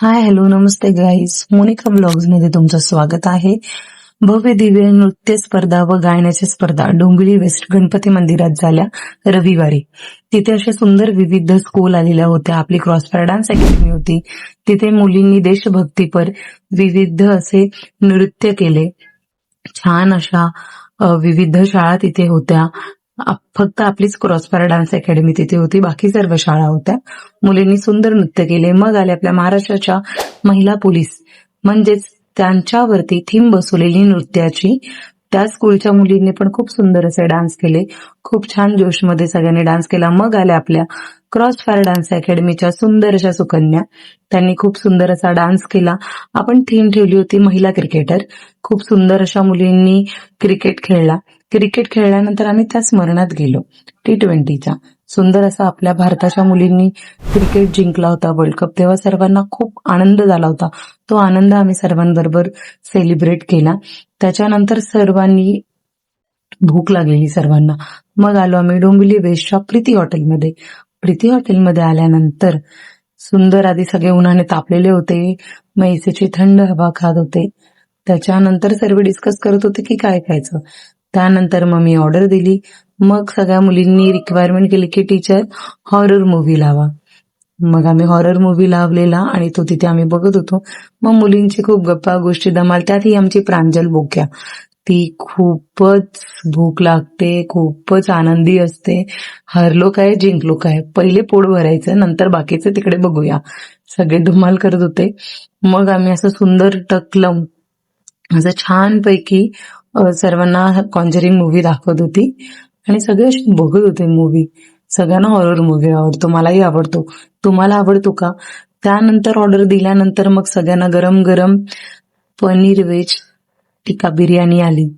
Hi hello नमस्ते guys, Monika blogs मध्ये तुमचं स्वागत आहे. भव्य दिव्य नृत्य स्पर्धा व गायनाच्या स्पर्धा डोंबिवली वेस्ट गणपती मंदिरात झाल्या रविवारी. तिथे अशा सुंदर विविध स्कूल आलेल्या होत्या. आपली क्रॉसफायर डान्स अकॅडमी होती. तिथे मुलींनी देशभक्तीपर विविध असे नृत्य केले. छान अशा विविध शाळा तिथे होत्या. फक्त आपलीच क्रॉसफायर डान्स अकॅडमी तिथे होती, बाकी सर्व शाळा होत्या. मुलींनी सुंदर नृत्य केले. मग आले आपल्या महाराष्ट्राच्या महिला पोलीस, म्हणजेच त्यांच्यावरती थीम बसवलेली नृत्याची. त्या स्कूलच्या मुलींनी पण खूप सुंदर असे डान्स केले. खूप छान जोशमध्ये सगळ्यांनी डान्स केला. मग आल्या आपल्या क्रॉसफायर डान्स अकॅडमीच्या सुंदर अशा सुकन्या, त्यांनी खूप सुंदर असा डान्स केला. आपण थीम ठेवली होती महिला क्रिकेटर. खूप सुंदर अशा मुलींनी क्रिकेट खेळला. क्रिकेट खेळल्यानंतर आम्ही त्या स्मरणात गेलो T20च्या. सुंदर असा आपल्या भारताच्या मुलींनी क्रिकेट जिंकला होता वर्ल्ड कप. तेव्हा सर्वांना खूप आनंद झाला होता. तो आनंद आम्ही सर्वांबरोबर सेलिब्रेट केला. त्याच्यानंतर सर्वांनी भूक लागलेली सर्वांना. मग आलो आम्ही डोंबिवली वेस्टच्या प्रीती हॉटेलमध्ये. प्रीती हॉटेलमध्ये आल्यानंतर सुंदर आधी सगळे उन्हाने तापलेले होते, मैसेची थंड हवा खात होते. त्याच्यानंतर सर्व डिस्कस करत होते की काय खायचं. त्यानंतर मग मी ऑर्डर दिली. मग सगळ्या मुलींनी रिक्वायरमेंट केली की टीचर हॉरर मूव्ही लावा. मग आम्ही हॉरर मूव्ही लावलेला आणि तो तिथे आम्ही बघत होतो. मग मुलींची खूप गप्पा गोष्टी धमाल. त्यात ही आमची प्रांजल बोक्या, ती खूपच भूक लागते, खूपच आनंदी असते. हरलो काय जिंकलो काय, पहिले पोट भरायचं, नंतर बाकीचं तिकडे बघूया. सगळे धमाल करत होते. मग आम्ही असं सुंदर टक लावून असं छानपैकी सर्वांना कॉन्जरिंग मूव्ही दाखवत होती आणि सगळे बघत होते मूव्ही. सगळ्यांना हॉरर मूव्ही आवडतो, मलाही आवडतो. तुम्हाला आवडतो का? त्यानंतर ऑर्डर दिल्यानंतर मग सगळ्यांना गरम गरम पनीर व्हेज टिक्का बिर्याणी आली.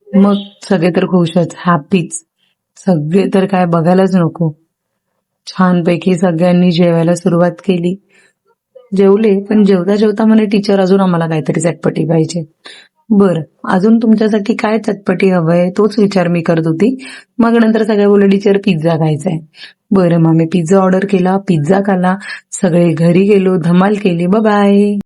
मग सगळे तर खुशच, हॅपीच. सगळे तर काय बघायलाच नको. छानपैकी सगळ्यांनी जेवायला सुरुवात केली. जेवले, पण जेवता जेवता म्हणे टीचर अजून आम्हाला काहीतरी चटपटी पाहिजे. बरं, अजून तुमच्यासाठी काय चटपटी हवंय तोच विचार मी करत होती. मग नंतर सगळे बोलले टीचर पिझ्झा खायचाय. बरं, मग मी पिझ्झा ऑर्डर केला, पिझ्झा खाल्ला. सगळे घरी गेलो, धमाल केली. बाय.